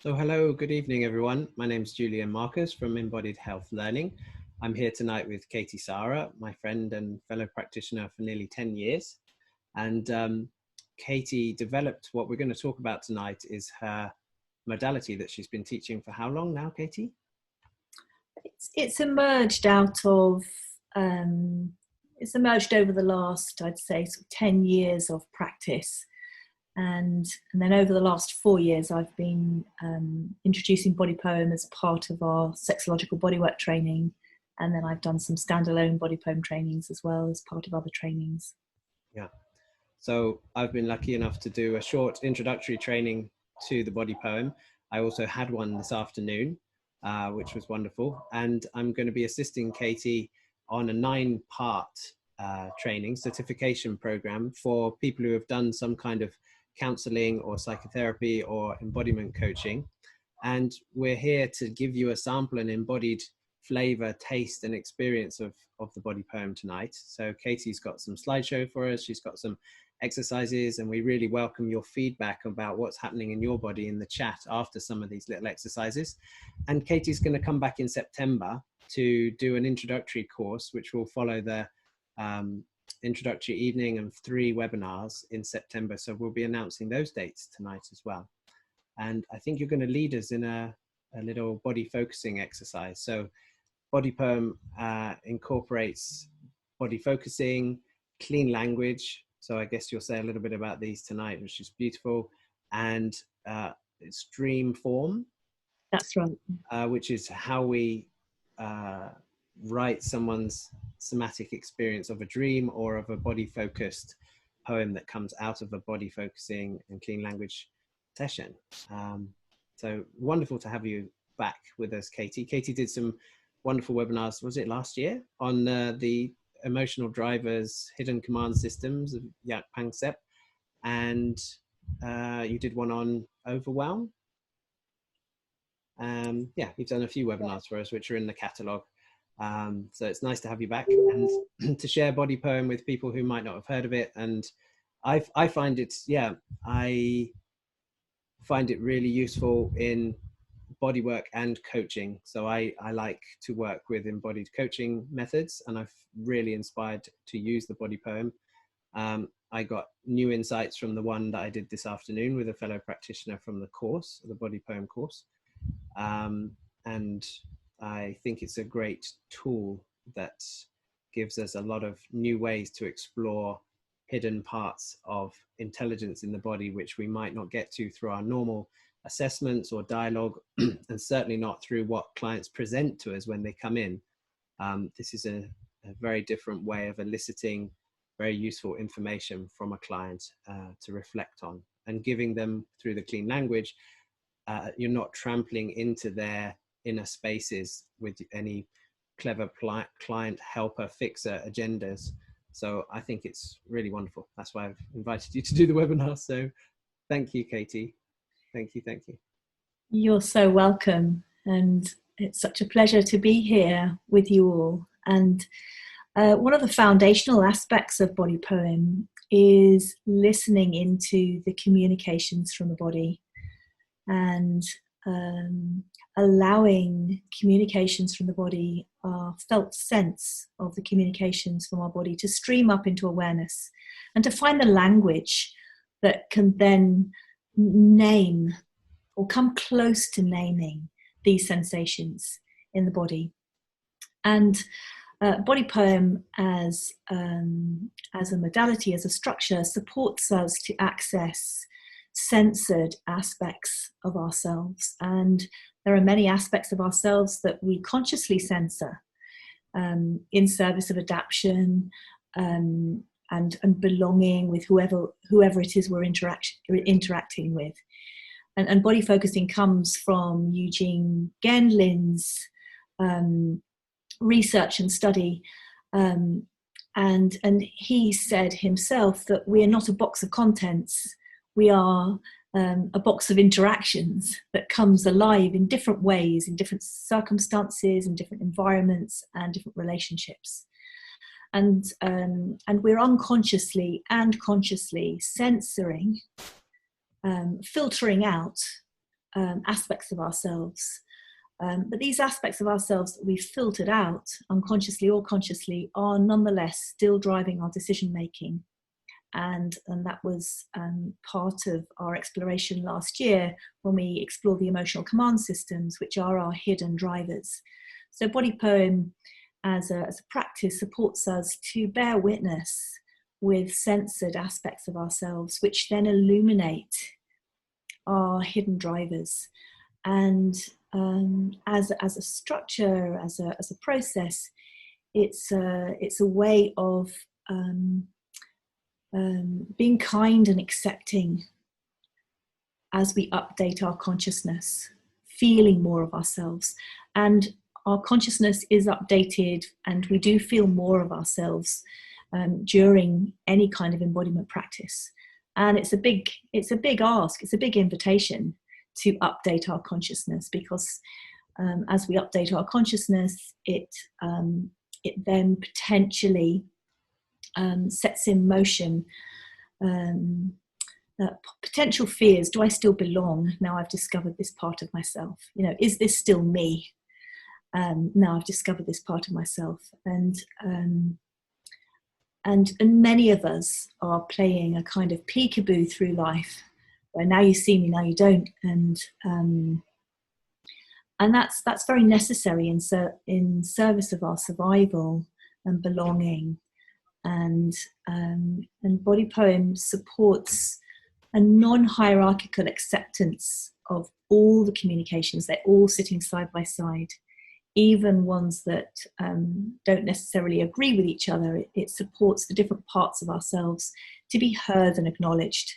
So hello, good evening everyone. My name is Julian Marcus from Embodied Health Learning. I'm here tonight with Katie Sarra, my friend and fellow practitioner for nearly 10 years. And Katie developed what we're going to talk about tonight is her modality that she's been teaching for how long now, Katie? It's emerged out of, it's emerged over the last, I'd say, sort of 10 years of practice. And then over the last 4 years, I've been introducing body poem as part of our sexological bodywork training. And then I've done some standalone body poem trainings as well as part of other trainings. Yeah. So I've been lucky enough to do a short introductory training to the body poem. I also had one this afternoon, which was wonderful. And I'm going to be assisting Katie on a 9-part training certification program for people who have done some kind of counseling or psychotherapy or embodiment coaching. And we're here to give you a sample and embodied flavor, taste and experience of the body poem tonight. So Katie's got some slideshow for us. She's got some exercises, and we really welcome your feedback about what's happening in your body in the chat after some of these little exercises. And Katie's going to come back in September to do an introductory course, which will follow the introductory evening and 3 webinars in September. So we'll be announcing those dates tonight as well. And I think you're going to lead us in a little body focusing exercise. So body poem incorporates body focusing, clean language. So I guess you'll say a little bit about these tonight, which is beautiful. And it's dream form. That's right. Which is how we write someone's somatic experience of a dream or of a body focused poem that comes out of a body focusing and clean language session. So wonderful to have you back with us, Katie. Katie did some wonderful webinars, was it last year, on the emotional drivers, hidden command systems of Yak Pangsep, and you did one on overwhelm. Yeah, you've done a few webinars for us, which are in the catalogue. So it's nice to have you back and to share body poem with people who might not have heard of it. And I find it, I find it really useful in bodywork and coaching. So I like to work with embodied coaching methods, and I've really inspired to use the body poem. I got new insights from the one that I did this afternoon with a fellow practitioner from the course, the body poem course. And I think it's a great tool that gives us a lot of new ways to explore hidden parts of intelligence in the body, which we might not get to through our normal assessments or dialogue, and certainly not through what clients present to us when they come in. This is a very different way of eliciting very useful information from a client to reflect on, and giving them through the clean language. You're not trampling into their inner spaces with any clever client helper fixer agendas. So I think it's really wonderful. That's why I've invited you to do the webinar. So thank you, Katie. Thank you. Thank you. You're so welcome. And it's such a pleasure to be here with you all. And one of the foundational aspects of body poem is listening into the communications from the body, and allowing communications from the body, our felt sense of the communications from our body, to stream up into awareness, and to find the language that can then name or come close to naming these sensations in the body. And body poem as a modality, as a structure, supports us to access censored aspects of ourselves. And there are many aspects of ourselves that we consciously censor in service of adaptation and belonging with whoever it is we're interacting with. And body focusing comes from Eugene Gendlin's research and study. And he said himself that we are not a box of contents. We are a box of interactions that comes alive in different ways, in different circumstances, in different environments and different relationships. And we're unconsciously and consciously censoring, filtering out aspects of ourselves. But these aspects of ourselves that we've filtered out, unconsciously or consciously, are nonetheless still driving our decision making. And that was part of our exploration last year when we explored the emotional command systems, which are our hidden drivers. So Body Poem as a practice supports us to bear witness with censored aspects of ourselves, which then illuminate our hidden drivers. And as a structure, as a process, it's a way of being kind and accepting as we update our consciousness, feeling more of ourselves. And our consciousness is updated, and we do feel more of ourselves during any kind of embodiment practice. And it's a big ask, it's a big invitation to update our consciousness, because as we update our consciousness, it then potentially sets in motion potential fears. Do I still belong now I've discovered this part of myself? Is this still me? Now I've discovered this part of myself. And many of us are playing a kind of peekaboo through life, where now you see me, now you don't, and that's very necessary in service of our survival and belonging. And Body Poem supports a non-hierarchical acceptance of all the communications. They're all sitting side by side, even ones that don't necessarily agree with each other. It supports the different parts of ourselves to be heard and acknowledged.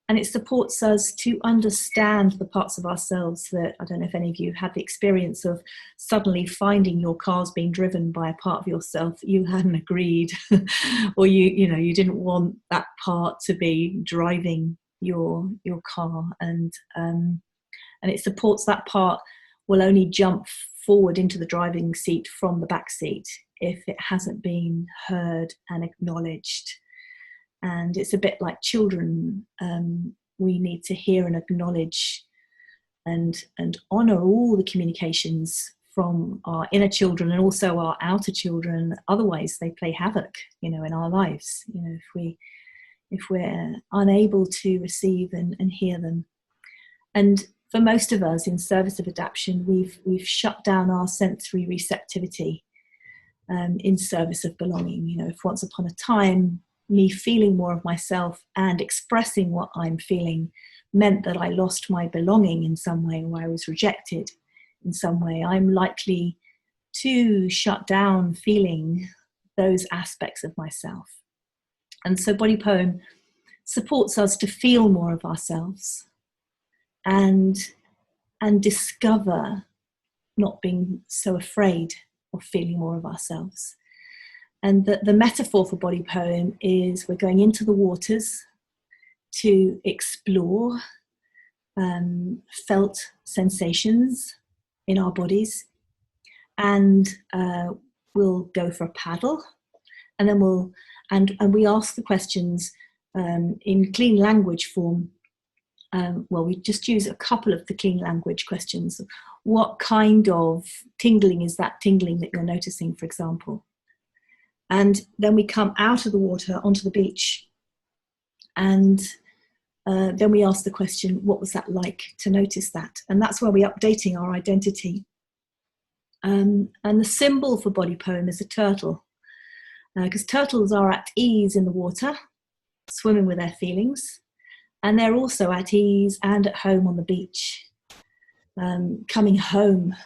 And it supports us to understand the parts of ourselves that, I don't know if any of you had the experience of suddenly finding your car's being driven by a part of yourself that you hadn't agreed, or you didn't want that part to be driving your car. And it supports that part will only jump forward into the driving seat from the back seat if it hasn't been heard and acknowledged. And it's a bit like children. We need to hear and acknowledge and honour all the communications from our inner children and also our outer children. Otherwise, they play havoc, in our lives. If we're unable to receive and hear them. And for most of us, in service of adaptation, we've shut down our sensory receptivity in service of belonging. If once upon a time, me feeling more of myself and expressing what I'm feeling meant that I lost my belonging in some way, or I was rejected in some way, I'm likely to shut down feeling those aspects of myself. And so Body Poem supports us to feel more of ourselves and discover not being so afraid of feeling more of ourselves. And the metaphor for Body Poem is we're going into the waters to explore felt sensations in our bodies, and we'll go for a paddle, and then we ask the questions in clean language form. We just use a couple of the clean language questions. What kind of tingling is that tingling that you're noticing, for example? And then we come out of the water onto the beach, and then we ask the question, what was that like to notice that? And that's where we're updating our identity. And the symbol for Body Poem is a turtle, because turtles are at ease in the water, swimming with their feelings, and they're also at ease and at home on the beach, coming home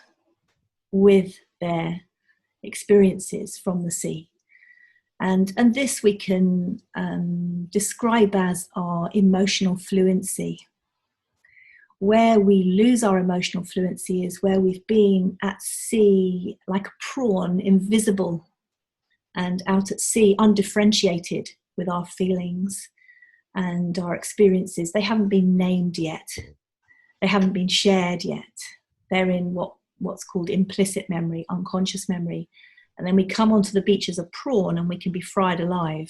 with their experiences from the sea. And this we can describe as our emotional fluency. Where we lose our emotional fluency is where we've been at sea like a prawn, invisible and out at sea, undifferentiated with our feelings and our experiences. They haven't been named yet. They haven't been shared yet. They're in what's called implicit memory, unconscious memory. And then we come onto the beach as a prawn, and we can be fried alive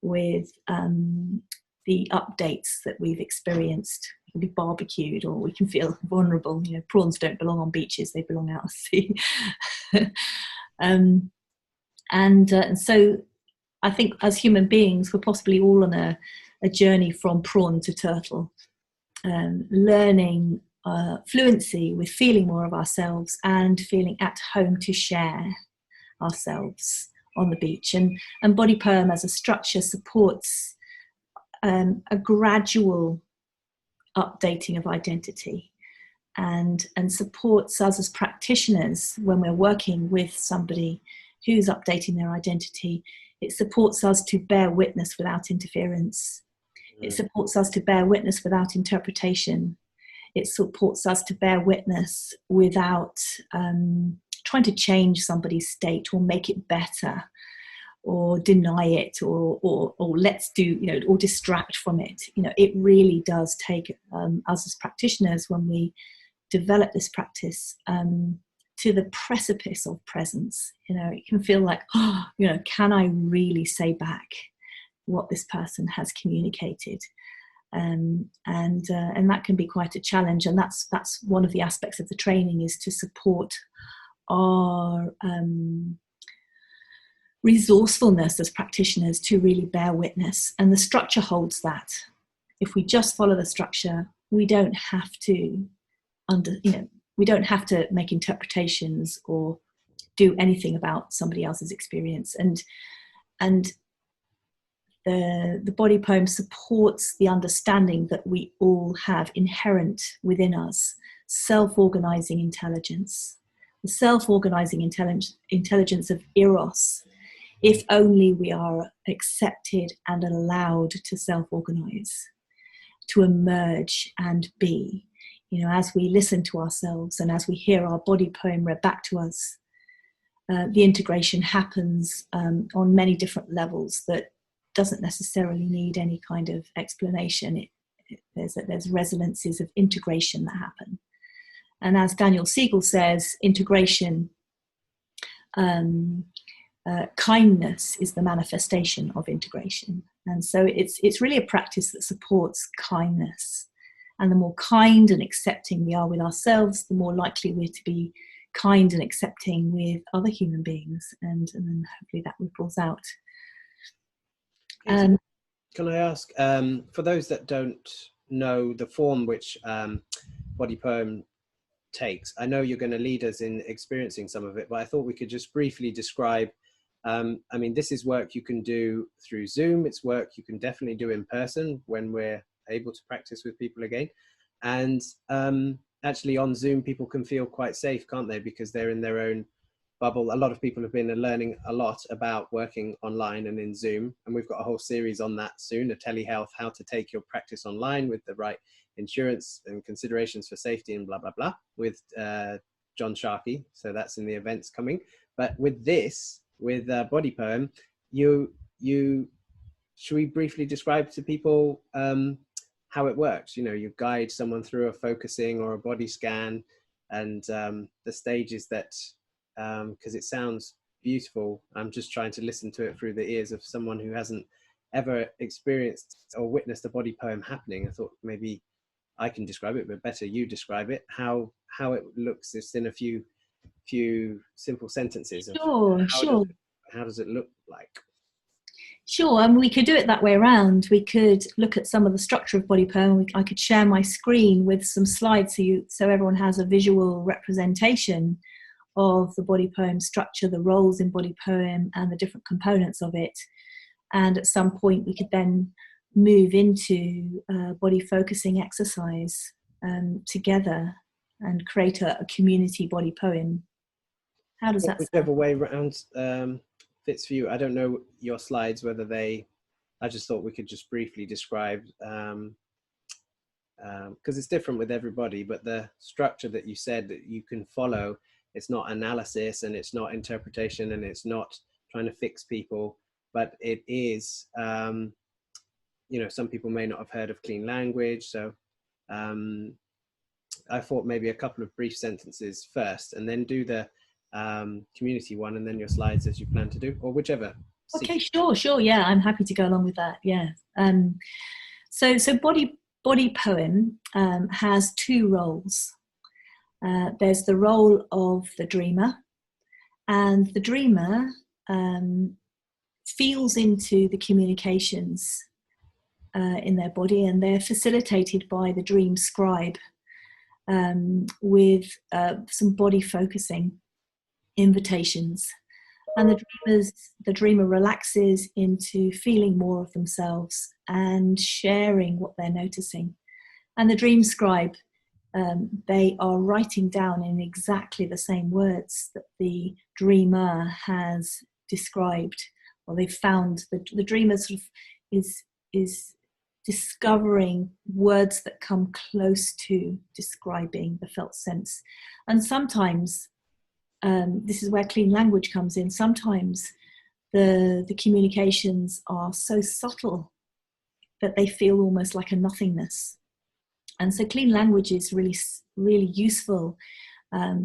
with the updates that we've experienced. We can be barbecued, or we can feel vulnerable. You know, prawns don't belong on beaches; they belong out at sea. And so I think as human beings, we're possibly all on a journey from prawn to turtle, learning fluency with feeling more of ourselves and feeling at home to share ourselves on the beach. And body poem as a structure supports a gradual updating of identity, and supports us as practitioners when we're working with somebody who's updating their identity. It supports us to bear witness without interference. It supports us to bear witness without interpretation. It supports us to bear witness without trying to change somebody's state or make it better or deny it or let's do, you know, or distract from it. You know, it really does take us as practitioners, when we develop this practice, to the precipice of presence. You know, it can feel like, oh, you know, can I really say back what this person has communicated? And that can be quite a challenge. And that's one of the aspects of the training, is to support our resourcefulness as practitioners to really bear witness. And the structure holds that. If we just follow the structure, we don't have to we don't have to make interpretations or do anything about somebody else's experience. And the body poem supports the understanding that we all have inherent within us self-organizing intelligence, the self-organizing intelligence of Eros, if only we are accepted and allowed to self-organize, to emerge and be. You know, as we listen to ourselves and as we hear our body poem read back to us, the integration happens on many different levels that doesn't necessarily need any kind of explanation. There's resonances of integration that happen. And as Daniel Siegel says, integration, kindness is the manifestation of integration. And so it's really a practice that supports kindness. And the more kind and accepting we are with ourselves, the more likely we're to be kind and accepting with other human beings. And then hopefully that ripples out. Can I ask, for those that don't know the form which body poem takes, I know you're going to lead us in experiencing some of it, but I thought we could just briefly describe, I mean, this is work you can do through Zoom. It's work you can definitely do in person when we're able to practice with people again. And actually on Zoom, people can feel quite safe, can't they? Because they're in their own bubble. A lot of people have been learning a lot about working online and in Zoom. And we've got a whole series on that soon, a telehealth, how to take your practice online with the right insurance and considerations for safety and blah, blah, blah, with John Sharkey. So that's in the events coming. But with this, with body poem, should we briefly describe to people how it works? You know, you guide someone through a focusing or a body scan, and the stages that, because it sounds beautiful. I'm just trying to listen to it through the ears of someone who hasn't ever experienced or witnessed a body poem happening. I thought maybe I can describe it, but better you describe it, how it looks just in a few simple sentences. Sure. How does it look like? Sure, and we could do it that way around. We could look at some of the structure of body poem. I could share my screen with some slides so everyone has a visual representation of the body poem structure, the roles in body poem and the different components of it. And at some point we could then move into a body focusing exercise together and create a community body poem. How does that sound? Whichever way around fits for you. I don't know your slides, whether I just thought we could just briefly describe, because it's different with everybody, but the structure that you said that you can follow, it's not analysis and it's not interpretation and it's not trying to fix people, but it is, you know, some people may not have heard of clean language. So I thought maybe a couple of brief sentences first and then do the community one and then your slides as you plan to do, or whichever. Okay, sure. Yeah, I'm happy to go along with that. Yeah. So body body poem has two roles. There's the role of the dreamer, and the dreamer feels into the communications in their body, and they're facilitated by the dream scribe with some body focusing invitations. And the dreamer relaxes into feeling more of themselves and sharing what they're noticing. And the dream scribe, they are writing down in exactly the same words that the dreamer has described, or they've found. The dreamer sort of is discovering words that come close to describing the felt sense. And sometimes, this is where clean language comes in, sometimes the communications are so subtle that they feel almost like a nothingness. And so clean language is really, really useful.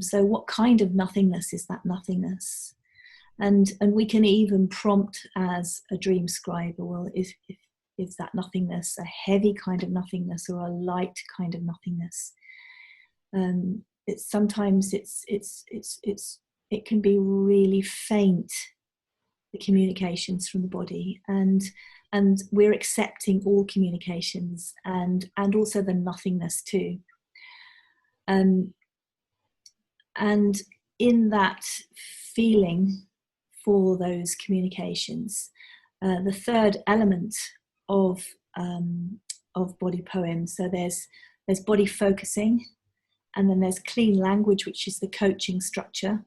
So what kind of nothingness is that nothingness? And we can even prompt as a dream scribe, well, is that nothingness a heavy kind of nothingness or a light kind of nothingness? It can be really faint, the communications from the body, and we're accepting all communications and also the nothingness too. And in that feeling for those communications, the third element of body poem. So there's body focusing, and then there's clean language, which is the coaching structure,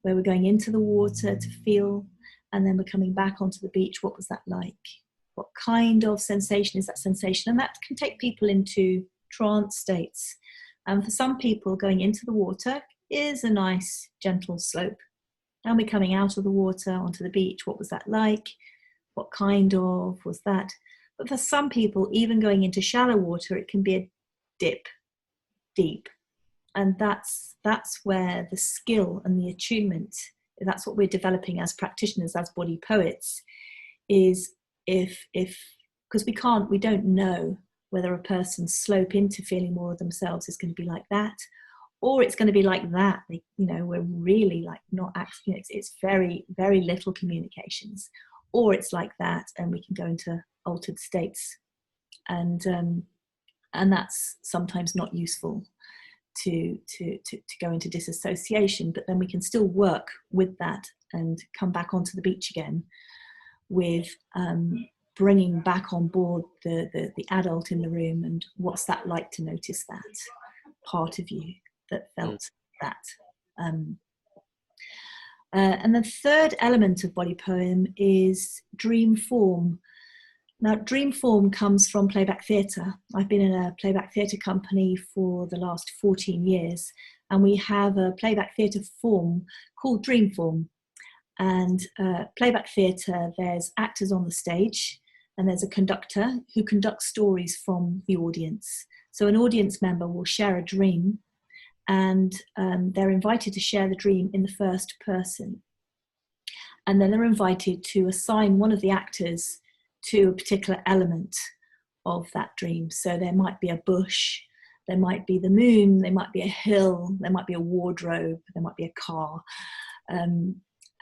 where we're going into the water to feel, and then we're coming back onto the beach. What was that like? What kind of sensation is that sensation? And that can take people into trance states. And for some people, going into the water is a nice, gentle slope. And we're coming out of the water onto the beach. What was that like? What kind of was that? But for some people, even going into shallow water, it can be a dip deep. And that's where the skill and the attunement, that's what we're developing as practitioners, as body poets, is because we don't know whether a person's slope into feeling more of themselves is going to be like that, or it's going to be like that. We're really like not actually, it's very, very little communications, or it's like that and we can go into altered states, and that's sometimes not useful to go into disassociation. But then we can still work with that and come back onto the beach again with bringing back on board the adult in the room, and what's that like to notice that part of you that felt that. And the third element of body poem is dream form. Now, dream form comes from playback theatre. I've been in a playback theatre company for the last 14 years, and we have a playback theatre form called dream form. And playback theatre, there's actors on the stage, and there's a conductor who conducts stories from the audience. So an audience member will share a dream, and they're invited to share the dream in the first person. And then they're invited to assign one of the actors to a particular element of that dream. So there might be a bush, there might be the moon, there might be a hill, there might be a wardrobe, there might be a car.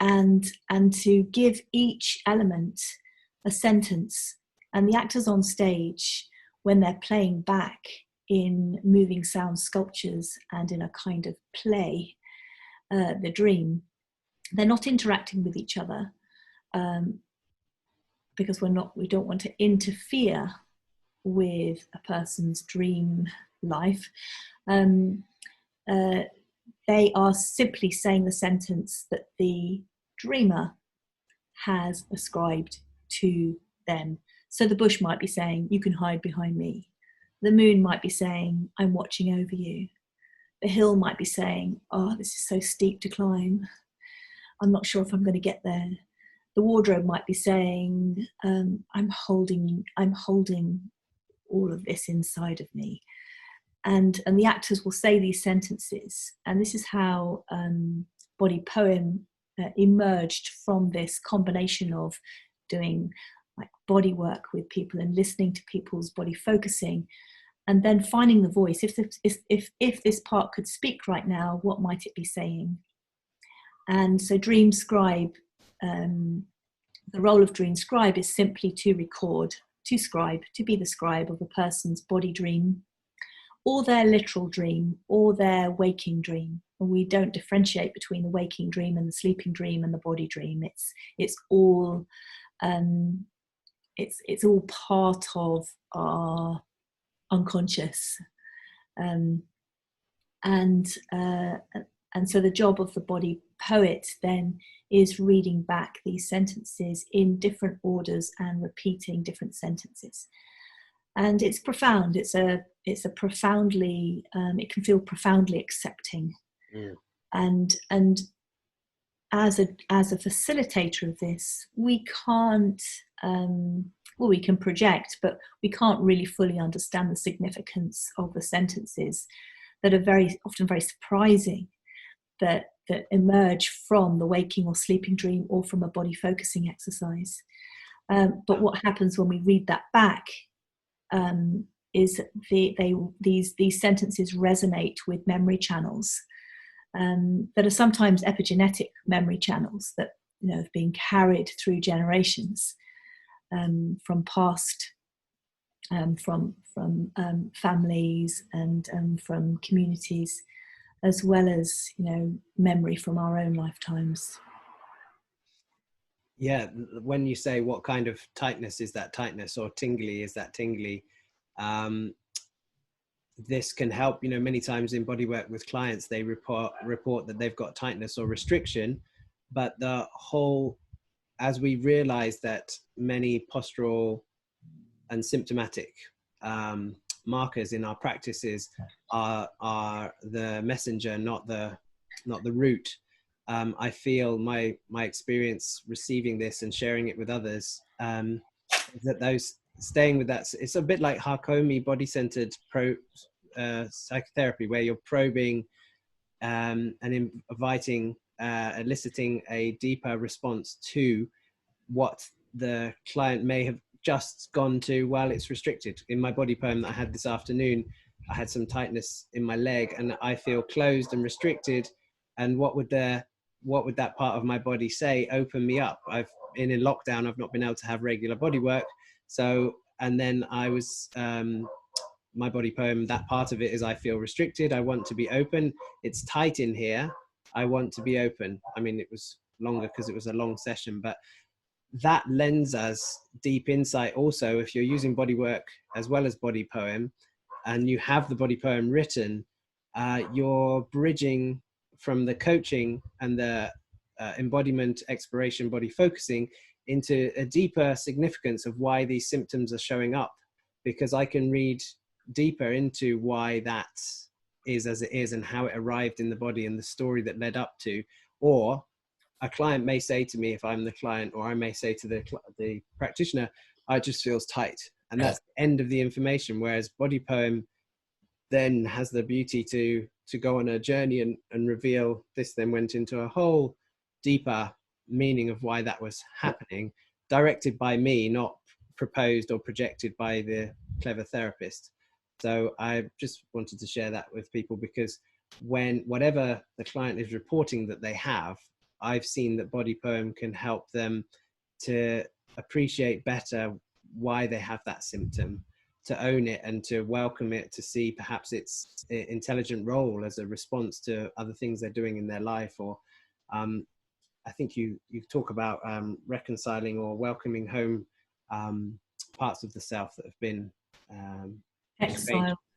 And to give each element a sentence. And the actors on stage, when they're playing back in moving sound sculptures and in a kind of play, the dream, they're not interacting with each other, because we don't want to interfere with a person's dream life. They are simply saying the sentence that the dreamer has ascribed to them. So the bush might be saying, "You can hide behind me." The moon might be saying, "I'm watching over you." The hill might be saying, "Oh, this is so steep to climb. I'm not sure if I'm going to get there." The wardrobe might be saying, I'm holding all of this inside of me. And the actors will say these sentences. And this is how body poem emerged from this combination of doing like body work with people and listening to people's body focusing, and then finding the voice. If this part could speak right now, what might it be saying? And so dream scribe, the role of dream scribe is simply to record, to scribe, to be the scribe of a person's body dream, or their literal dream, or their waking dream. And we don't differentiate between the waking dream and the sleeping dream and the body dream. It's all it's all part of our unconscious, and so the job of the body poet then is reading back these sentences in different orders and repeating different sentences. And it's profound. It's a profoundly, it can feel profoundly accepting. Mm. And as a facilitator of this, we can't, we can project, but we can't really fully understand the significance of the sentences that are often very surprising, that emerge from the waking or sleeping dream or from a body focusing exercise. But what happens when we read that back is these sentences resonate with memory channels that are sometimes epigenetic memory channels that have been carried through generations from past, from families and from communities, as well as memory from our own lifetimes. Yeah, when you say what kind of tightness is that tightness, or tingly is that tingly, this can help. Many times in bodywork with clients, they report that they've got tightness or restriction, but as we realize that many postural and symptomatic markers in our practices are the messenger, not the root. I feel my experience receiving this and sharing it with others, that those staying with that, it's a bit like Hakomi body-centered psychotherapy, where you're probing and inviting, eliciting a deeper response to what the client may have just gone to while it's restricted. In my body poem that I had this afternoon, I had some tightness in my leg and I feel closed and restricted. And what would that part of my body say? Open me up. I've been in lockdown. I've not been able to have regular body work. So, and then I was, my body poem, that part of it is I feel restricted. I want to be open. It's tight in here. I want to be open. I mean, it was longer because it was a long session, but that lends us deep insight. Also, if you're using body work as well as body poem and you have the body poem written, you're bridging from the coaching and the embodiment, exploration, body focusing into a deeper significance of why these symptoms are showing up, because I can read deeper into why that is as it is and how it arrived in the body and the story that led up to. Or a client may say to me, if I'm the client, or I may say to the practitioner, it just feels tight. And that's the end of the information. Whereas body poem then has the beauty to go on a journey and reveal. This then went into a whole deeper meaning of why that was happening, directed by me, not proposed or projected by the clever therapist. So I just wanted to share that with people, because whatever the client is reporting that they have, I've seen that body poem can help them to appreciate better why they have that symptom, to own it and to welcome it, to see perhaps its intelligent role as a response to other things they're doing in their life. Or I think you talk about reconciling or welcoming home parts of the self that have been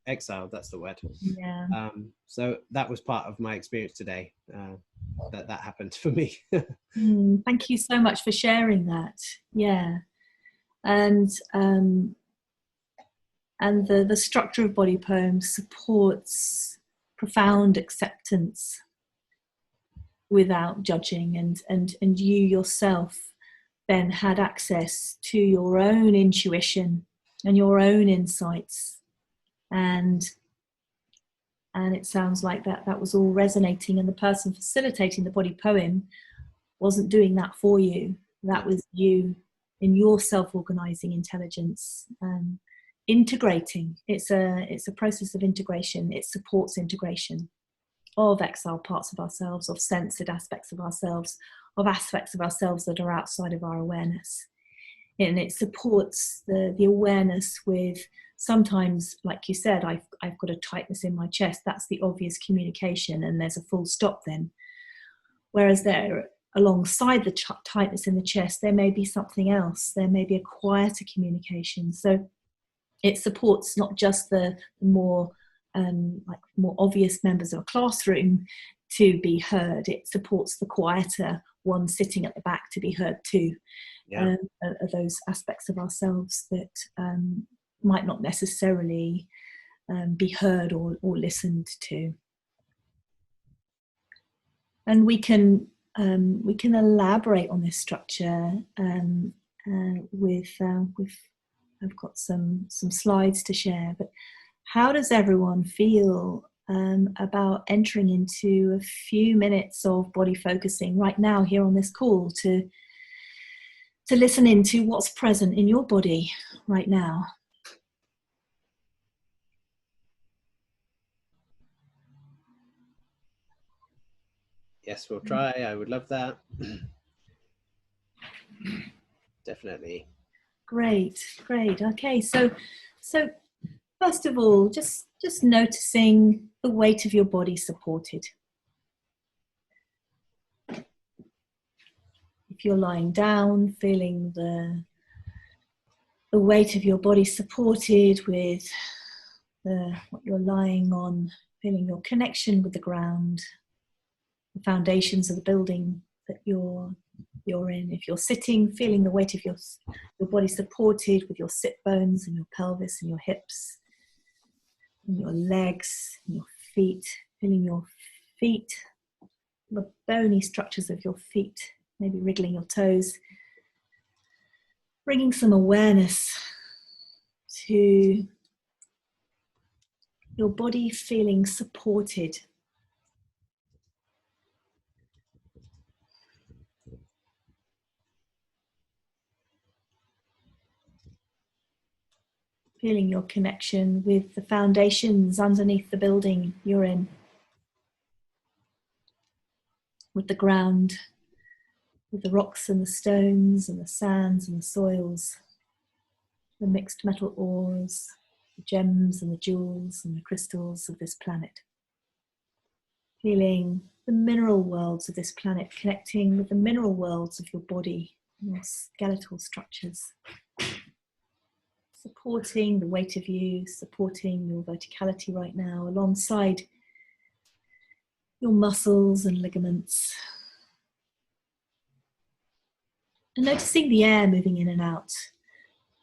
exiled, that's the word. Yeah. So that was part of my experience today, that happened for me. Thank you so much for sharing that. Yeah. And the structure of body poems supports profound acceptance without judging, and you yourself then had access to your own intuition and your own insights, and it sounds like that was all resonating, and the person facilitating the body poem wasn't doing that for you. That was you in your self-organizing intelligence, integrating. It's a process of integration. It supports integration of exiled parts of ourselves, of censored aspects of ourselves, of aspects of ourselves that are outside of our awareness. And it supports the awareness with, sometimes, like you said, I've got a tightness in my chest. That's the obvious communication, and there's a full stop then. Whereas there, alongside the tightness in the chest, there may be something else. There may be a quieter communication. So it supports not just the more more obvious members of a classroom to be heard. It supports the quieter one sitting at the back to be heard too. Yeah. Those aspects of ourselves that might not necessarily be heard or listened to. And we can elaborate on this structure with I've got some slides to share. But how does everyone feel about entering into a few minutes of body focusing right now here on this call to listen into what's present in your body right now? Yes, we'll try. I would love that. Definitely. Great. Okay, so first of all, just noticing the weight of your body supported. If you're lying down, feeling the weight of your body supported with what you're lying on, feeling your connection with the ground, the foundations of the building that you're in. If you're sitting, feeling the weight of your body supported with your sit bones and your pelvis and your hips and your legs and your feet, feeling your feet, the bony structures of your feet, maybe wriggling your toes, bringing some awareness to your body feeling supported. Feeling your connection with the foundations underneath the building you're in, with the ground, with the rocks and the stones and the sands and the soils, the mixed metal ores, the gems and the jewels and the crystals of this planet. Feeling the mineral worlds of this planet connecting with the mineral worlds of your body, your skeletal structures. Supporting the weight of you, supporting your verticality right now, alongside your muscles and ligaments. And noticing the air moving in and out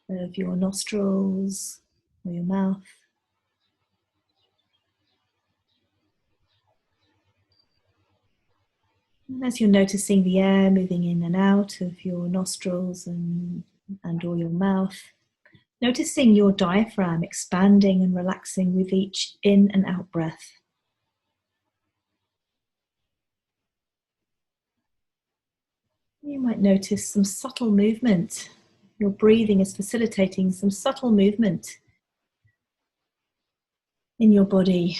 of your nostrils or your mouth. And as you're noticing the air moving in and out of your nostrils and or your mouth, noticing your diaphragm expanding and relaxing with each in and out breath. You might notice some subtle movement. Your breathing is facilitating some subtle movement in your body.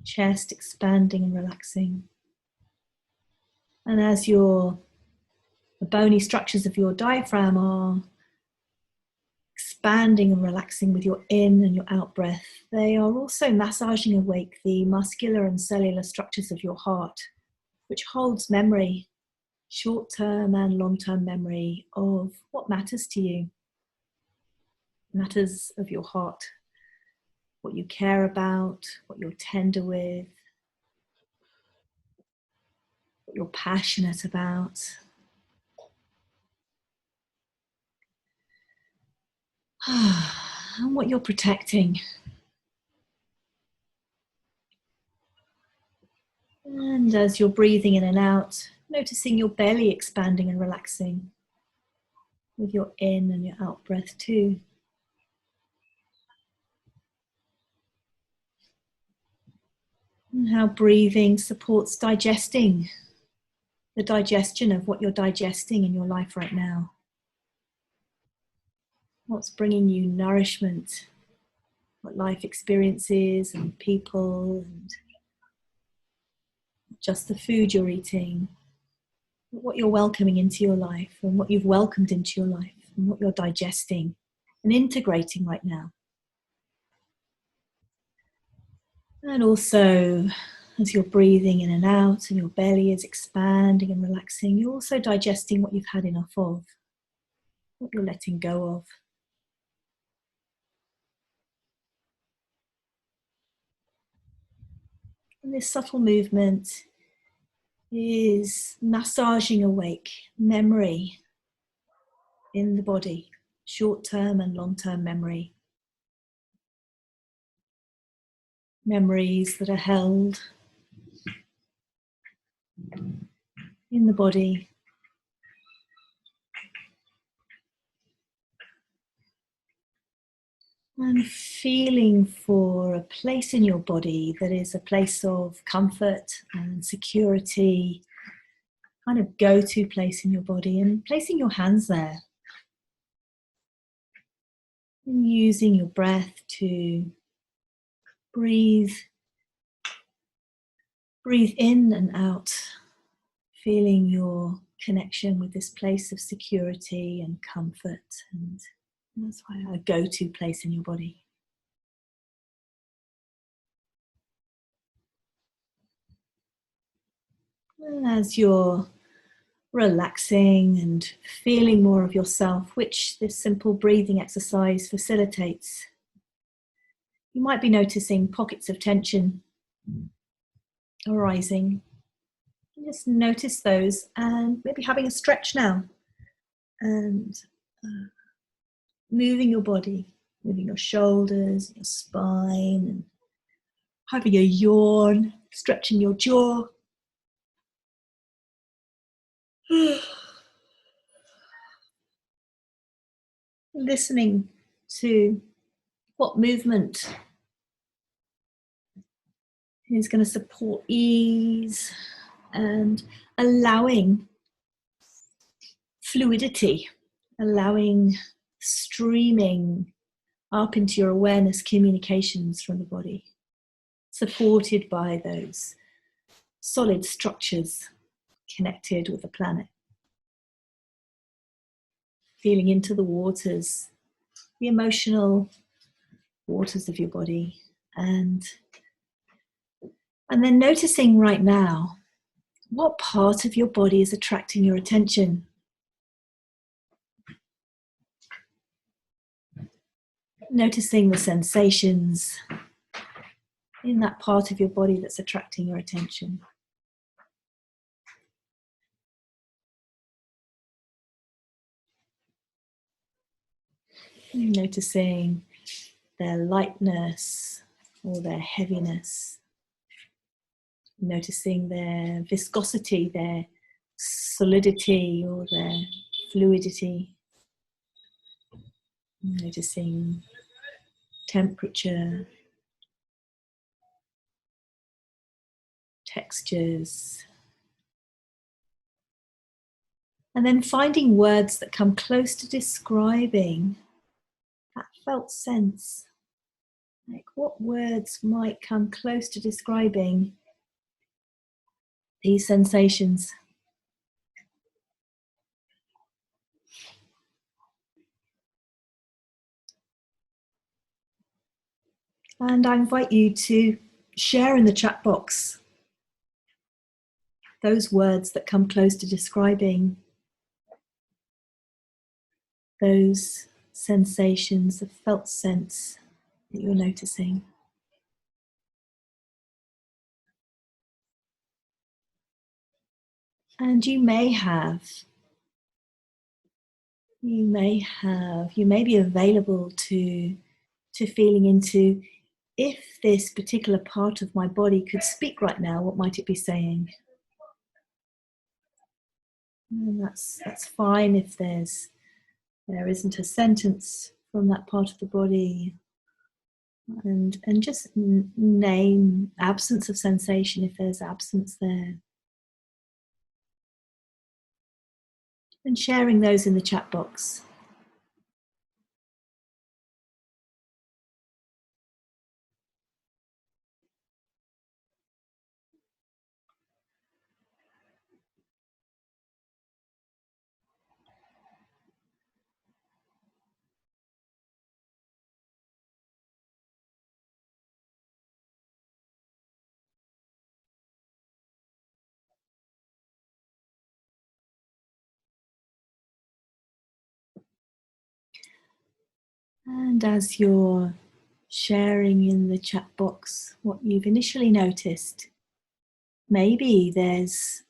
Chest expanding and relaxing. And as the bony structures of your diaphragm are expanding and relaxing with your in and your out breath, they are also massaging awake the muscular and cellular structures of your heart, which holds memory, short-term and long-term memory of what matters to you, matters of your heart, what you care about, what you're tender with, what you're passionate about. And what you're protecting. And as you're breathing in and out, noticing your belly expanding and relaxing with your in and your out breath too. And how breathing supports digesting, the digestion of what you're digesting in your life right now. what's bringing you nourishment, what life experiences and people, and just the food you're eating, what you're welcoming into your life and what you've welcomed into your life and what you're digesting and integrating right now. And also, as you're breathing in and out and your belly is expanding and relaxing, you're also digesting what you've had enough of, what you're letting go of. And this subtle movement is massaging awake memory in the body, short-term and long-term memory. Memories that are held in the body. And feeling for a place in your body that is a place of comfort and security, kind of go-to place in your body, and placing your hands there. And using your breath to breathe in and out, feeling your connection with this place of security and comfort, and that's why a go-to place in your body. And as you're relaxing and feeling more of yourself, which this simple breathing exercise facilitates, you might be noticing pockets of tension arising. Just notice those and maybe having a stretch now and moving your body, moving your shoulders, your spine, and having a yawn, stretching your jaw. Listening to what movement is going to support ease and allowing fluidity, allowing streaming up into your awareness communications from the body, supported by those solid structures connected with the planet. Feeling into the waters, the emotional waters of your body, and then noticing right now what part of your body is attracting your attention. Noticing the sensations in that part of your body that's attracting your attention. Noticing their lightness or their heaviness. Noticing their viscosity, their solidity or their fluidity. Noticing temperature, textures. And then finding words that come close to describing that felt sense. Like what words might come close to describing these sensations. And I invite you to share in the chat box those words that come close to describing those sensations of felt sense that you're noticing. And you may be available to feeling into, if this particular part of my body could speak right now, what might it be saying? And that's fine if there isn't a sentence from that part of the body, and just name absence of sensation if there's absence there, and sharing those in the chat box. And as you're sharing in the chat box what you've initially noticed, maybe there's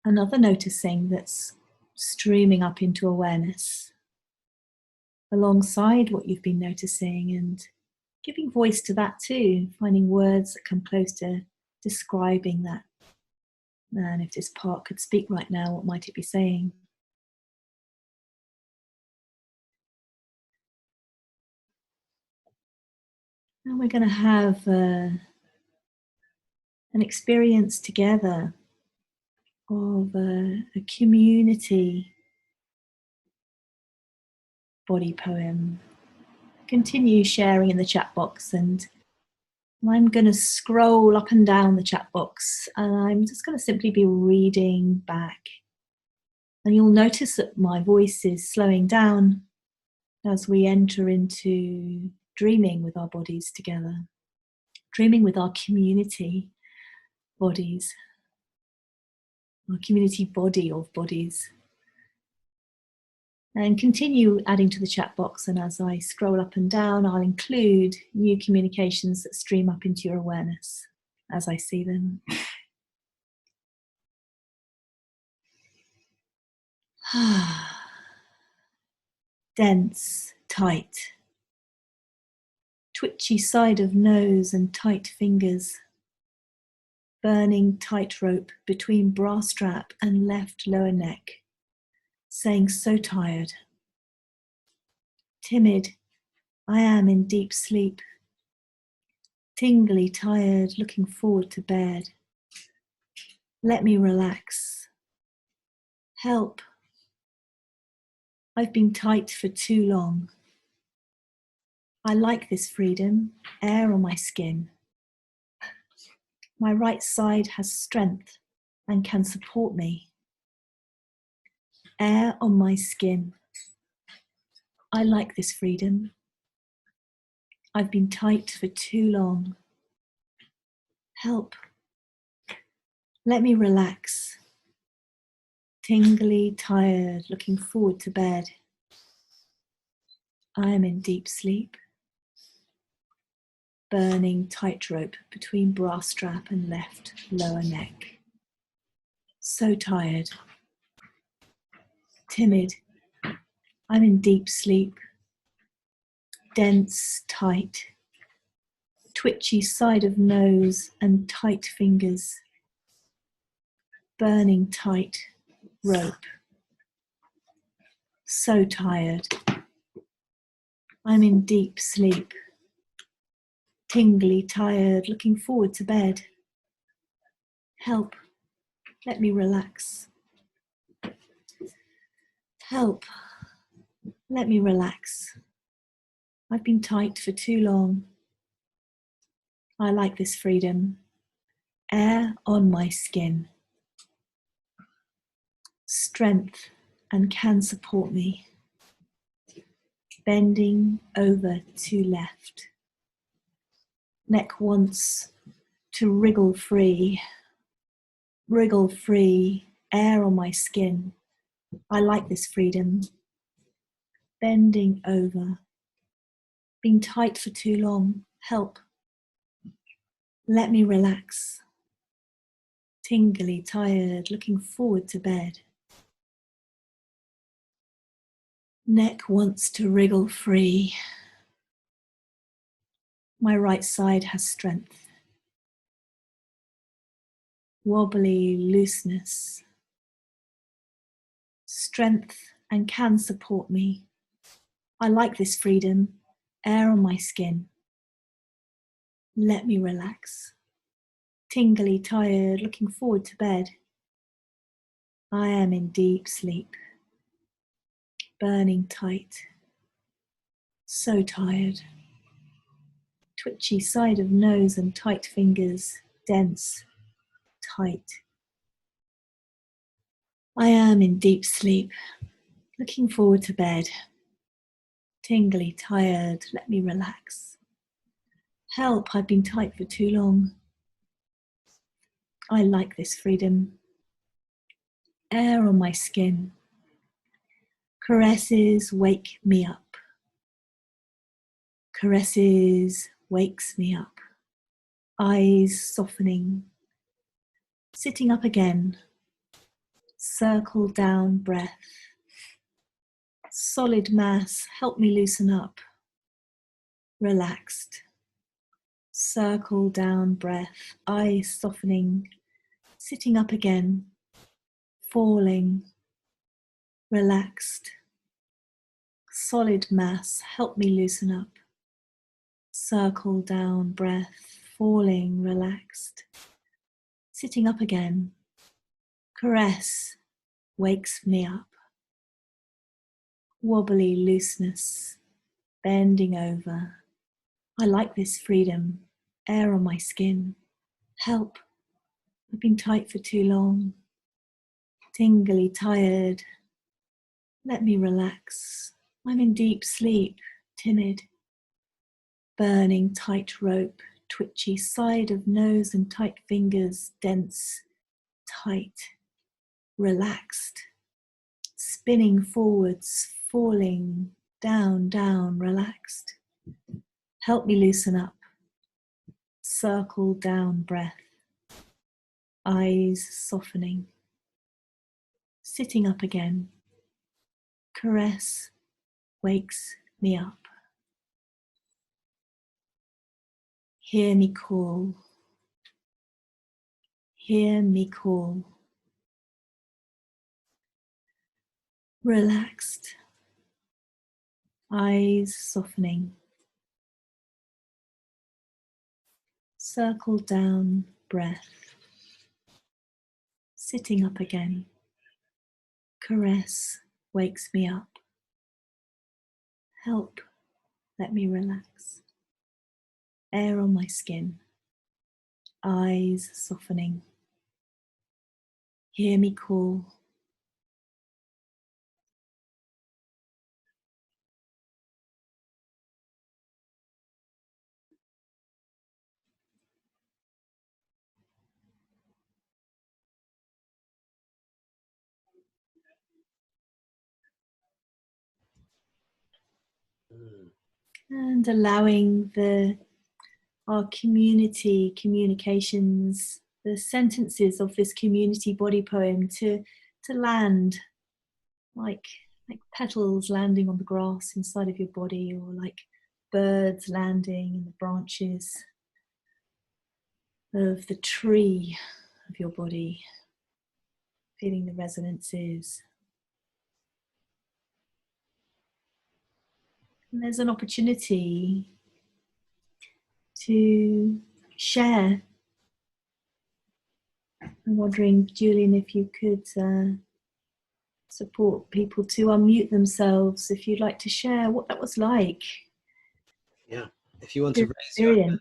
another noticing that's streaming up into awareness alongside what you've been noticing, and giving voice to that too, finding words that come close to describing that. And if this part could speak right now, what might it be saying? And we're going to have an experience together of a community body poem. Continue sharing in the chat box, and I'm going to scroll up and down the chat box, and I'm just going to simply be reading back. And you'll notice that my voice is slowing down as we enter into dreaming with our bodies together, dreaming with our community bodies, our community body of bodies. And continue adding to the chat box, and as I scroll up and down, I'll include new communications that stream up into your awareness as I see them. Dense, tight, twitchy side of nose and tight fingers, burning tightrope between bra strap and left lower neck, saying so tired. Timid, I am in deep sleep. Tingly, tired, looking forward to bed. Let me relax. Help. I've been tight for too long. I like this freedom, air on my skin. My right side has strength and can support me. Air on my skin. I like this freedom. I've been tight for too long. Help. Let me relax. Tingly, tired, looking forward to bed. I am in deep sleep. Burning tightrope between bra strap and left lower neck. So tired. Timid. I'm in deep sleep. Dense, tight. Twitchy side of nose and tight fingers. Burning tight rope. So tired. I'm in deep sleep. Tingly, tired, looking forward to bed. Help. Let me relax. Help. Let me relax. I've been tight for too long. I like this freedom. Air on my skin. Strength and can support me. Bending over to left. Neck wants to wriggle free. Wriggle free. Air on my skin. I like this freedom. Bending over. Been tight for too long. Help. Let me relax. Tingly, tired, looking forward to bed. Neck wants to wriggle free. My right side has strength. Wobbly looseness. Strength and can support me. I like this freedom. Air on my skin. Let me relax. Tingly, tired, looking forward to bed. I am in deep sleep. Burning tight. So tired. Twitchy side of nose and tight fingers. Dense, tight. I am in deep sleep. Looking forward to bed. Tingly, tired, let me relax. Help, I've been tight for too long. I like this freedom. Air on my skin. Caresses wake me up. Caresses wakes me up. Eyes softening. Sitting up again. Circle down breath. Solid mass, help me loosen up. Relaxed. Circle down breath. Eyes softening. Sitting up again. Falling. Relaxed. Solid mass, help me loosen up. Circle down breath. Falling. Relaxed. Sitting up again. Caress wakes me up. Wobbly looseness, bending over. I like this freedom. Air on my skin. Help. I've been tight for too long. Tingly, tired. Let me relax. I'm in deep sleep, timid. Burning tight rope, twitchy side of nose and tight fingers, dense, tight, relaxed. Spinning forwards, falling, down, down, relaxed. Help me loosen up. Circle down breath. Eyes softening. Sitting up again. Caress wakes me up. Hear me call. Hear me call. Relaxed. Eyes softening. Circle down breath. Sitting up again. Caress wakes me up. Help, let me relax. Air on my skin. Eyes softening. Hear me call. And allowing our community communications, the sentences of this community body poem to land like petals landing on the grass inside of your body, or like birds landing in the branches of the tree of your body, feeling the resonances. And there's an opportunity to share. I'm wondering, Julian, if you could support people to unmute themselves if you'd like to share what that was like. Yeah, if you want to raise your hand,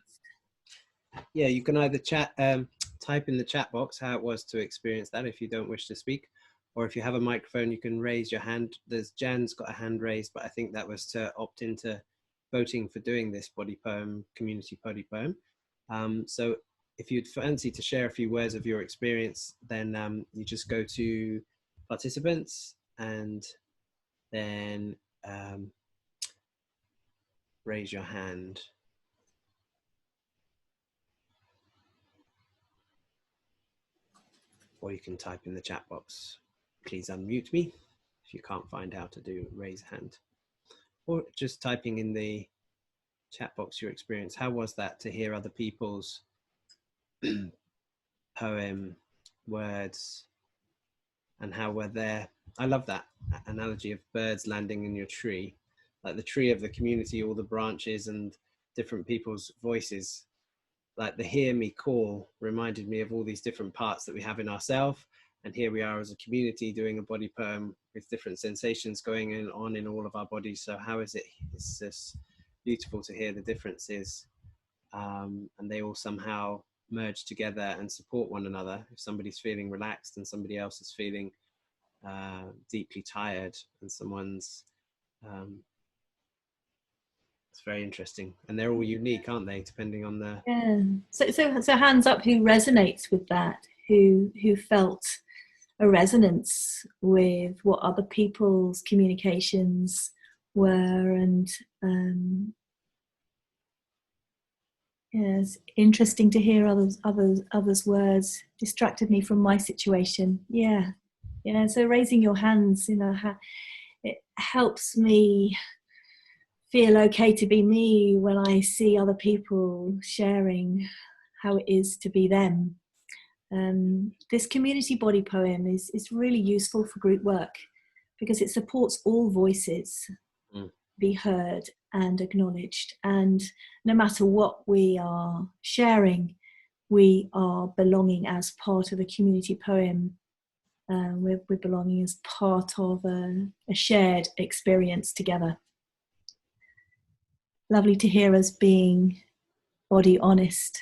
yeah, you can either type in the chat box how it was to experience that if you don't wish to speak, or if you have a microphone, you can raise your hand. There's Jan's got a hand raised, but I think that was to opt into voting for doing this body poem, community body poem. So if you'd fancy to share a few words of your experience, then you just go to participants and then raise your hand. Or you can type in the chat box, please unmute me, if you can't find how to do raise hand. Or just typing in the chat box your experience. How was that to hear other people's poem, words, and how were there? I love that analogy of birds landing in your tree, like the tree of the community, all the branches and different people's voices. Like the hear me call reminded me of all these different parts that we have in ourselves. And here we are as a community doing a body poem with different sensations going on in all of our bodies. So how is it? It's just beautiful to hear the differences. And they all somehow merge together and support one another. If somebody's feeling relaxed and somebody else is feeling deeply tired, and someone's it's very interesting, and they're all unique, aren't they, depending on the so hands up who resonates with that, who felt a resonance with what other people's communications were, and Yeah, it's interesting to hear others' words. Distracted me from my situation. Yeah, yeah. So raising your hands, it helps me feel okay to be me when I see other people sharing how it is to be them. This community body poem is really useful for group work because it supports all voices be heard and acknowledged, and no matter what we are sharing, we are belonging as part of a community poem. We're belonging as part of a shared experience together. Lovely to hear us being body honest.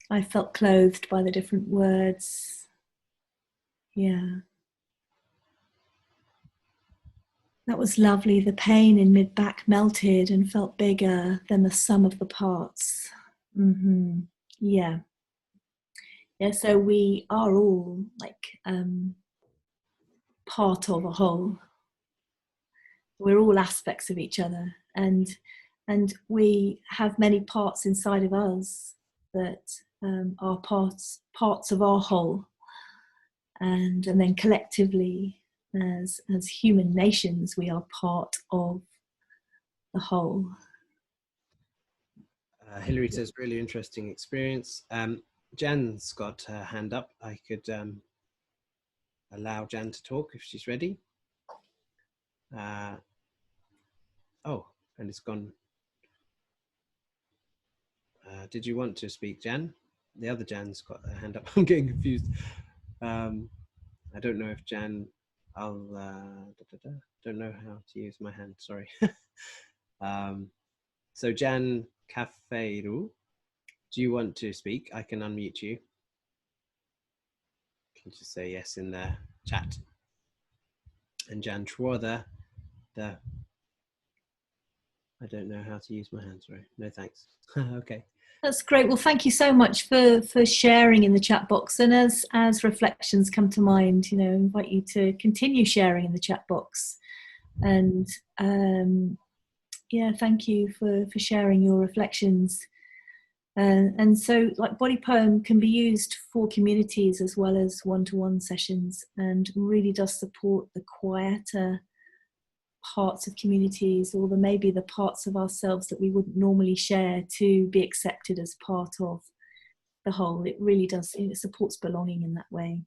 I felt clothed by the different words. Yeah. That was lovely. The pain in mid-back melted and felt bigger than the sum of the parts. Yeah. Yeah, so we are all like part of a whole. We're all aspects of each other, and we have many parts inside of us that are parts of our whole, and then collectively as human nations we are part of the whole. Hilary says really interesting experience. Jan's got her hand up. I could allow Jan to talk if she's ready. Oh, and it's gone. Did you want to speak, Jan? The other Jan's got her hand up. I'm getting confused. I don't know if Jan, don't know how to use my hand, sorry. So Jan Cafeiru, do you want to speak? I can unmute you. You can just say yes in the chat. And Jan Schroeder, I don't know how to use my hand, sorry. No thanks. Okay. That's great. Well, thank you so much for sharing in the chat box. And as reflections come to mind, I invite you to continue sharing in the chat box. And yeah, thank you for sharing your reflections. And so, like, body poem can be used for communities as well as one-to-one sessions, and really does support the quieter parts of communities, or maybe the parts of ourselves that we wouldn't normally share, to be accepted as part of the whole. It really does, it supports belonging in that way.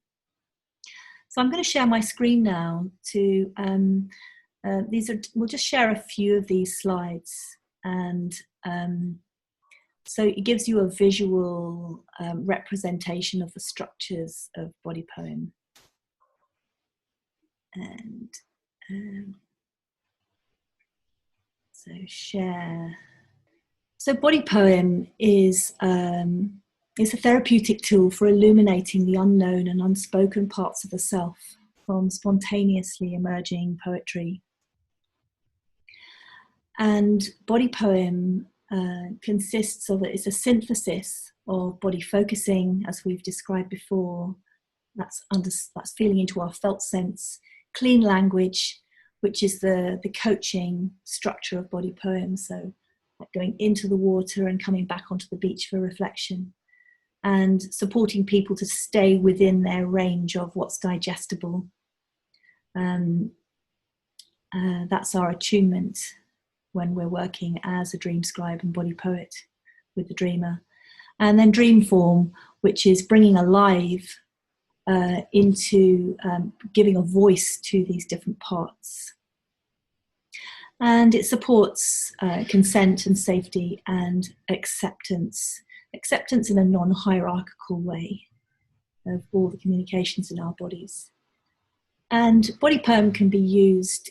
So I'm going to share my screen now to we'll just share a few of these slides, and so it gives you a visual representation of the structures of body poem. And so share. So body poem is a therapeutic tool for illuminating the unknown and unspoken parts of the self from spontaneously emerging poetry. And body poem consists of, it's a synthesis of body focusing, as we've described before. That's feeling into our felt sense, clean language, which is the coaching structure of body poems. So like going into the water and coming back onto the beach for reflection, and supporting people to stay within their range of what's digestible. That's our attunement when we're working as a dream scribe and body poet with the dreamer. And then dream form, which is bringing alive into giving a voice to these different parts. And it supports consent and safety and acceptance in a non-hierarchical way of all the communications in our bodies. And body poem can be used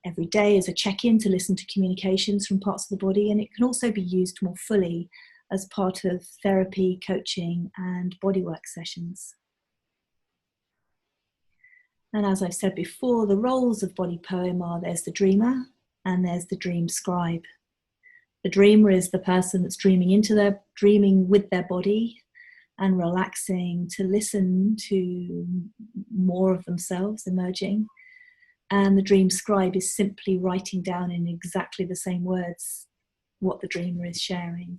every day as a check-in to listen to communications from parts of the body, and it can also be used more fully as part of therapy, coaching, and bodywork sessions. And as I've said before, the roles of body poem are, there's the dreamer and there's the dream scribe. The dreamer is the person that's dreaming with their body and relaxing to listen to more of themselves emerging. and the dream scribe is simply writing down in exactly the same words what the dreamer is sharing.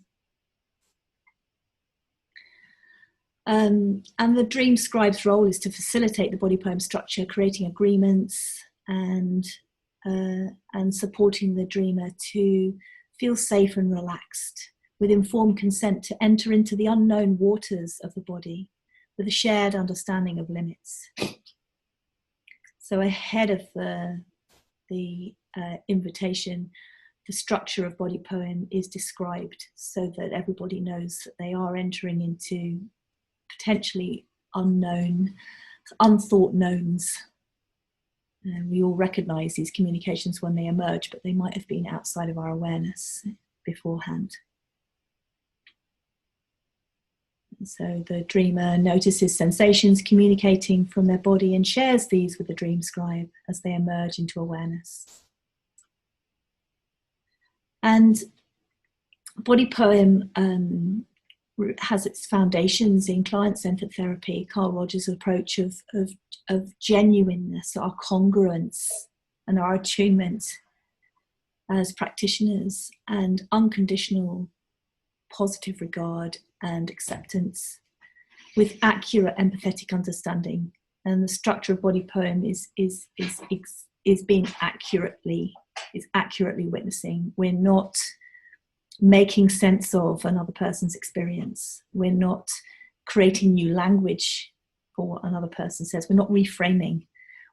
And the dream scribe's role is to facilitate the body poem structure, creating agreements and supporting the dreamer to feel safe and relaxed, with informed consent to enter into the unknown waters of the body, with a shared understanding of limits. So ahead of the invitation, the structure of body poem is described so that everybody knows that they are entering into potentially unknown, unthought knowns. We all recognize these communications when they emerge, but they might have been outside of our awareness beforehand. So the dreamer notices sensations communicating from their body and shares these with the dream scribe as they emerge into awareness. And body poem has its foundations in client-centered therapy, Carl Rogers' approach of genuineness, our congruence and our attunement as practitioners, and unconditional positive regard and acceptance with accurate empathetic understanding. And the structure of body poem is being accurately witnessing. We're not making sense of another person's experience. We're not creating new language for what another person says. We're not reframing.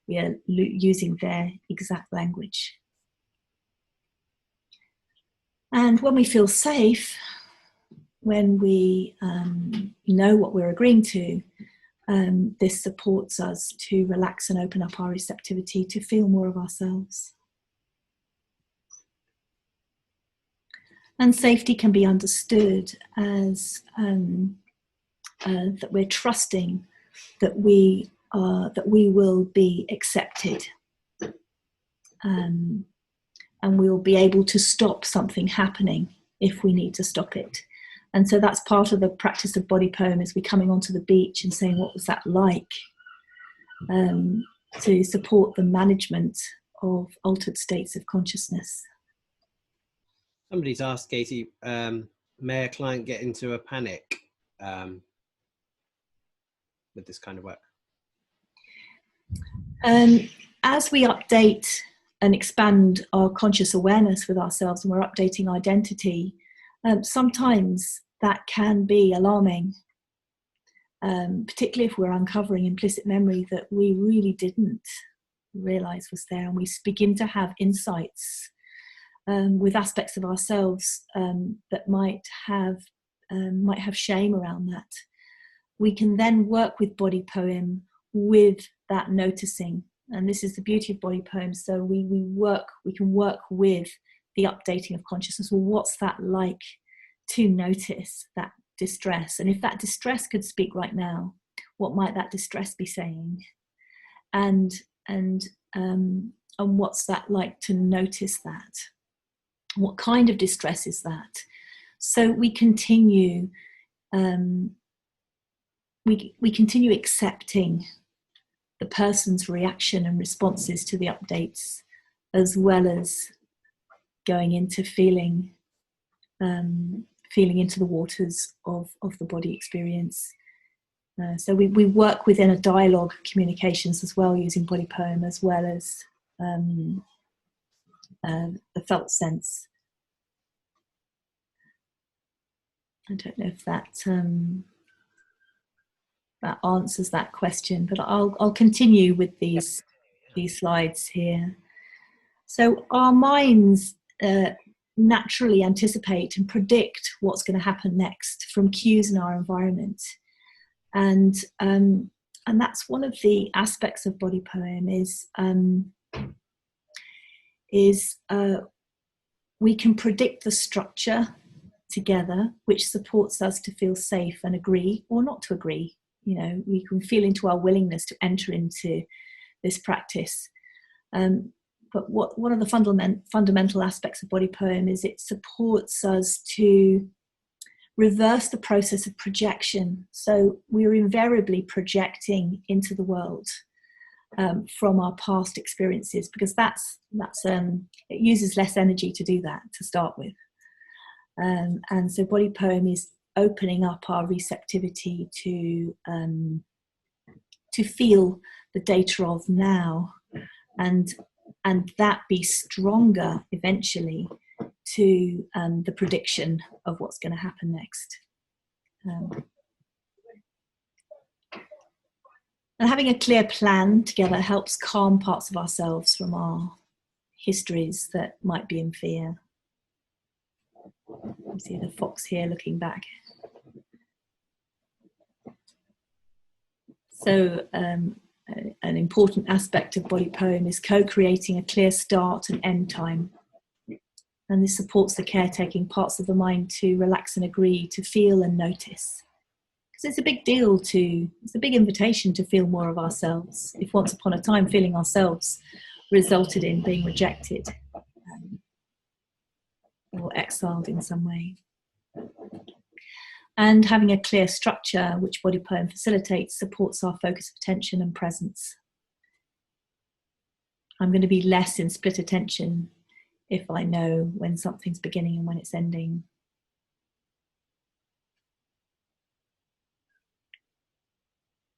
We are using their exact language. And when we feel safe, when we know what we're agreeing to, this supports us to relax and open up our receptivity to feel more of ourselves. And safety can be understood as that we're trusting that we will be accepted, and we'll be able to stop something happening if we need to stop it. And so that's part of the practice of body poem, is we coming onto the beach and saying, what was that like? To support the management of altered states of consciousness. Somebody's asked, Katie, may a client get into a panic with this kind of work? As we update and expand our conscious awareness with ourselves, and we're updating identity, sometimes that can be alarming, particularly if we're uncovering implicit memory that we really didn't realize was there, and we begin to have insights with aspects of ourselves that might have shame around that. We can then work with body poem with that noticing, and this is the beauty of body poem. So we can work with the updating of consciousness. Well, what's that like to notice that distress? And if that distress could speak right now, what might that distress be saying? And what's that like to notice that? What kind of distress is that? So we continue accepting the person's reaction and responses to the updates, as well as going into feeling into the waters of the body experience. So we work within a dialogue communications as well, using body poem, as well as the felt sense. I don't know if that that answers that question, but I'll continue with these slides here. So our minds naturally anticipate and predict what's going to happen next from cues in our environment, and that's one of the aspects of body poem is we can predict the structure together, which supports us to feel safe and agree or not to agree. You know, we can feel into our willingness to enter into this practice. But one of the fundamental aspects of body poem is it supports us to reverse the process of projection. So we're invariably projecting into the world. from our past experiences, because that's it uses less energy to do that to start with. And so body poem is opening up our receptivity to feel the data of now, and that be stronger eventually to the prediction of what's going to happen next. And having a clear plan together helps calm parts of ourselves from our histories that might be in fear. You see the fox here looking back. So an important aspect of body poem is co-creating a clear start and end time. And this supports the caretaking parts of the mind to relax and agree, to feel and notice. Because it's a big deal it's a big invitation to feel more of ourselves. If once upon a time feeling ourselves resulted in being rejected or exiled in some way. And having a clear structure, which body poem facilitates, supports our focus of attention and presence. I'm going to be less in split attention if I know when something's beginning and when it's ending.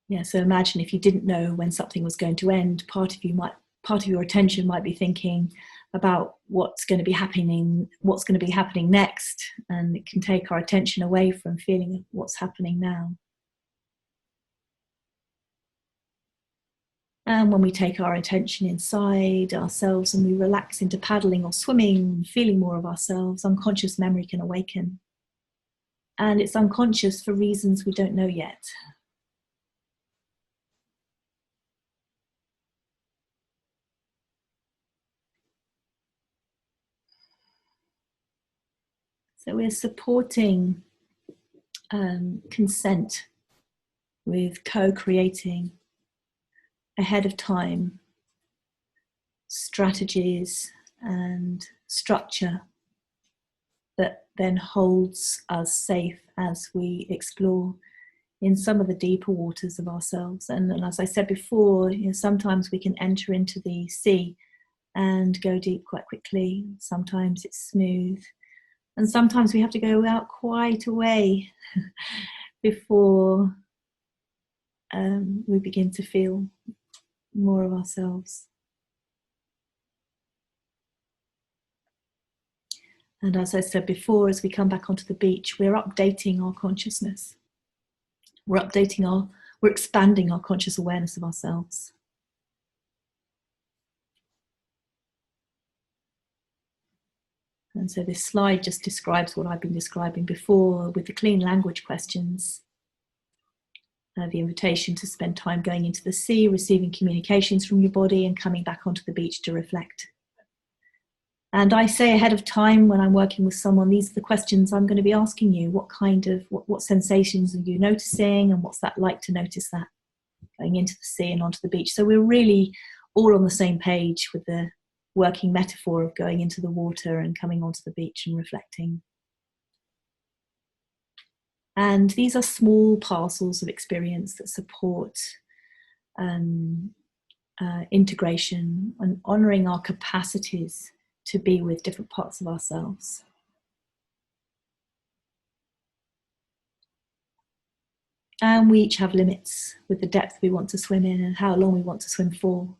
Yeah, so imagine if you didn't know when something was going to end, part of your attention might be thinking about what's going to be happening next, and it can take our attention away from feeling what's happening now. And when we take our attention inside ourselves and we relax into paddling or swimming, feeling more of ourselves, unconscious memory can awaken. And it's unconscious for reasons we don't know yet. So we're supporting consent with co-creating ahead of time strategies and structure that then holds us safe as we explore in some of the deeper waters of ourselves. And as I said before, sometimes we can enter into the sea and go deep quite quickly. Sometimes it's smooth. And sometimes we have to go out quite a way before we begin to feel more of ourselves. And as I said before, as we come back onto the beach, we're updating our consciousness. We're expanding our conscious awareness of ourselves. And so this slide just describes what I've been describing before with the clean language questions. The invitation to spend time going into the sea, receiving communications from your body, and coming back onto the beach to reflect. And I say ahead of time when I'm working with someone, these are the questions I'm going to be asking you. What sensations are you noticing, and what's that like to notice that going into the sea and onto the beach? So we're really all on the same page with the working metaphor of going into the water and coming onto the beach and reflecting. And these are small parcels of experience that support integration and honouring our capacities to be with different parts of ourselves. And we each have limits with the depth we want to swim in and how long we want to swim for,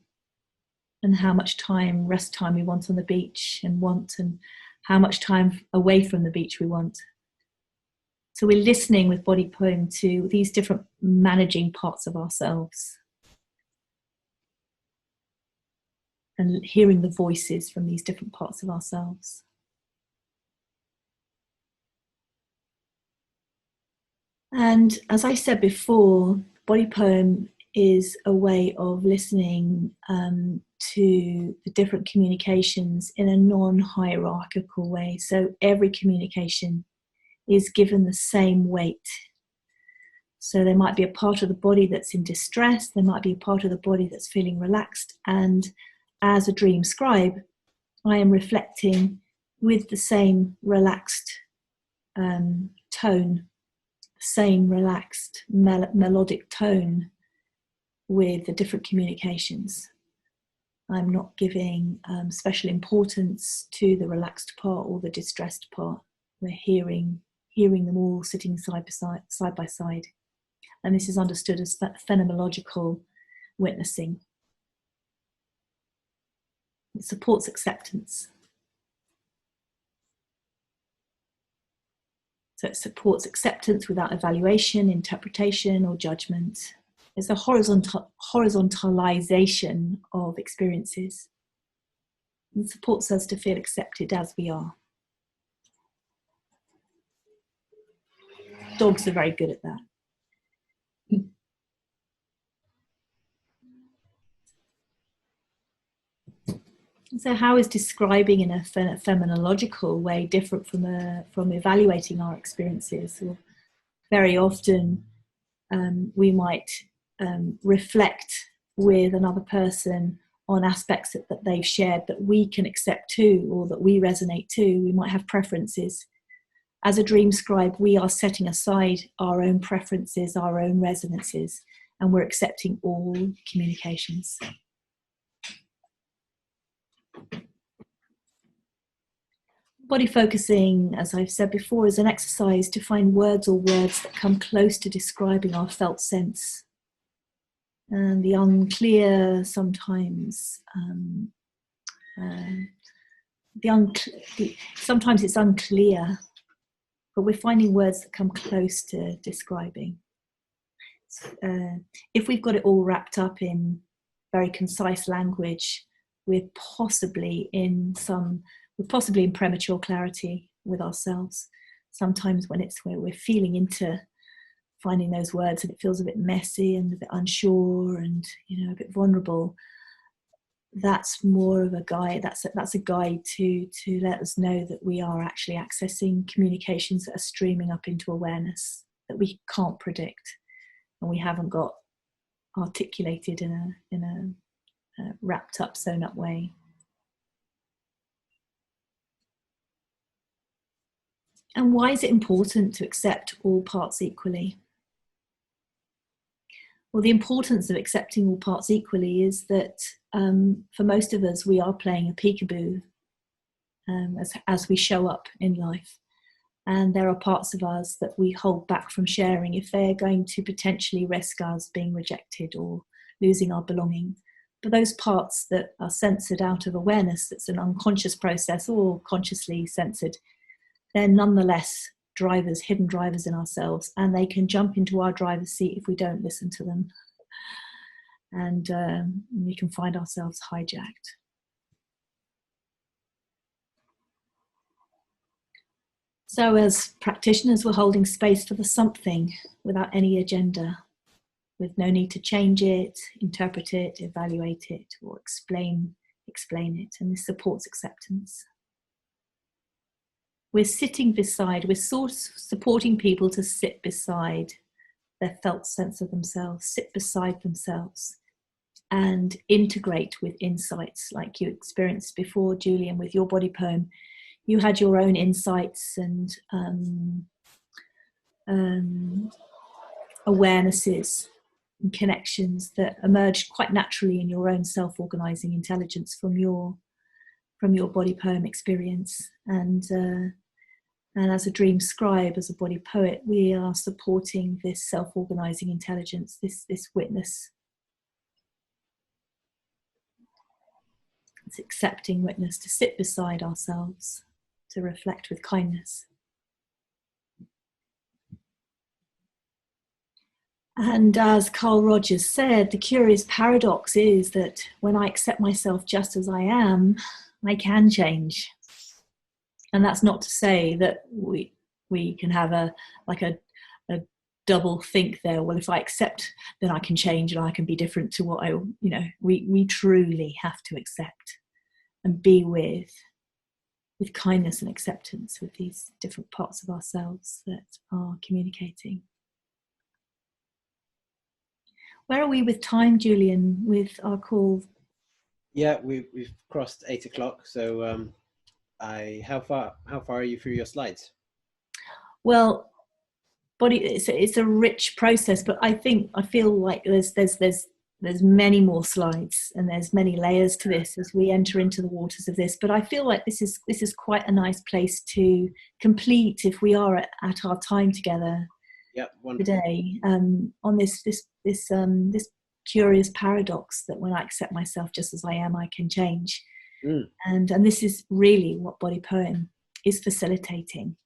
and how much rest time we want on the beach and how much time away from the beach we want. So we're listening with body poem to these different managing parts of ourselves and hearing the voices from these different parts of ourselves. And as I said before, body poem is a way of listening to the different communications in a non-hierarchical way. So every communication is given the same weight. So there might be a part of the body that's in distress, there might be a part of the body that's feeling relaxed, and as a dream scribe, I am reflecting with the same relaxed tone, same relaxed melodic tone with the different communications. I'm not giving special importance to the relaxed part or the distressed part. We're hearing them all sitting side by side. And this is understood as phenomenological witnessing. It supports acceptance. So it supports acceptance without evaluation, interpretation, or judgment. It's a horizontalization of experiences. It supports us to feel accepted as we are. Dogs are very good at that. So how is describing in a phenomenological way different from evaluating our experiences? Well, very often we might reflect with another person on aspects that they've shared that we can accept too, or that we resonate to. We might have preferences. As a dream scribe, we are setting aside our own preferences, our own resonances, and we're accepting all communications. Body focusing, as I've said before, is an exercise to find words or words that come close to describing our felt sense. And the unclear sometimes, sometimes it's unclear, but we're finding words that come close to describing. If we've got it all wrapped up in very concise language, we're possibly in premature clarity with ourselves. Sometimes when we're feeling into finding those words and it feels a bit messy and a bit unsure and a bit vulnerable, that's more of a guide. That's a guide to let us know that we are actually accessing communications that are streaming up into awareness that we can't predict and we haven't got articulated in a wrapped up, sewn up way. And why is it important to accept all parts equally? Well, the importance of accepting all parts equally is that for most of us, we are playing a peekaboo as we show up in life. And there are parts of us that we hold back from sharing if they're going to potentially risk us being rejected or losing our belonging. But those parts that are censored out of awareness, that's an unconscious process or consciously censored, they're nonetheless drivers, hidden drivers in ourselves, and they can jump into our driver's seat if we don't listen to them. And we can find ourselves hijacked. So as practitioners, we're holding space for the something without any agenda, with no need to change it, interpret it, evaluate it, or explain it. And this supports acceptance. We're sitting beside, we're supporting people to sit beside their felt sense of themselves, sit beside themselves and integrate with insights like you experienced before, Julian, with your body poem. You had your own insights and awarenesses and connections that emerged quite naturally in your own self-organizing intelligence from your body poem experience. And as a dream scribe, as a body poet, we are supporting this self-organizing intelligence, this witness. It's accepting witness to sit beside ourselves, to reflect with kindness. And as Carl Rogers said, the curious paradox is that when I accept myself just as I am, I can change. And that's not to say that we can have a double think there. Well, if I accept, then I can change and I can be different to what we truly have to accept and be with kindness and acceptance with these different parts of ourselves that are communicating. Where are we with time, Julian, with our call? Yeah, we've crossed 8 o'clock. So how far are you through your slides? Well, it's a rich process, but I feel like there's there's many more slides and there's many layers to this as we enter into the waters of this. But I feel like this is quite a nice place to complete, if we are at our time together today, on this curious paradox that when I accept myself just as I am, I can change. And this is really what Body Poem is facilitating.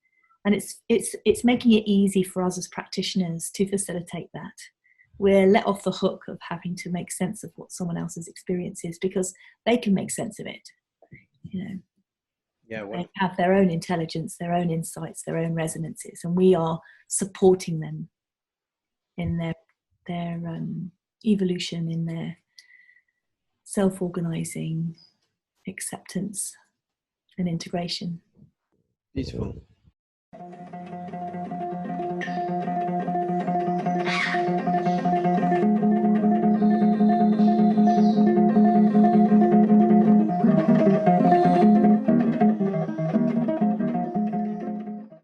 And it's making it easy for us as practitioners to facilitate that. We're let off the hook of having to make sense of what someone else's experience is, because they can make sense of it. You know, they have their own intelligence, their own insights, their own resonances, and we are supporting them in their evolution, in their self-organizing acceptance and integration. Beautiful.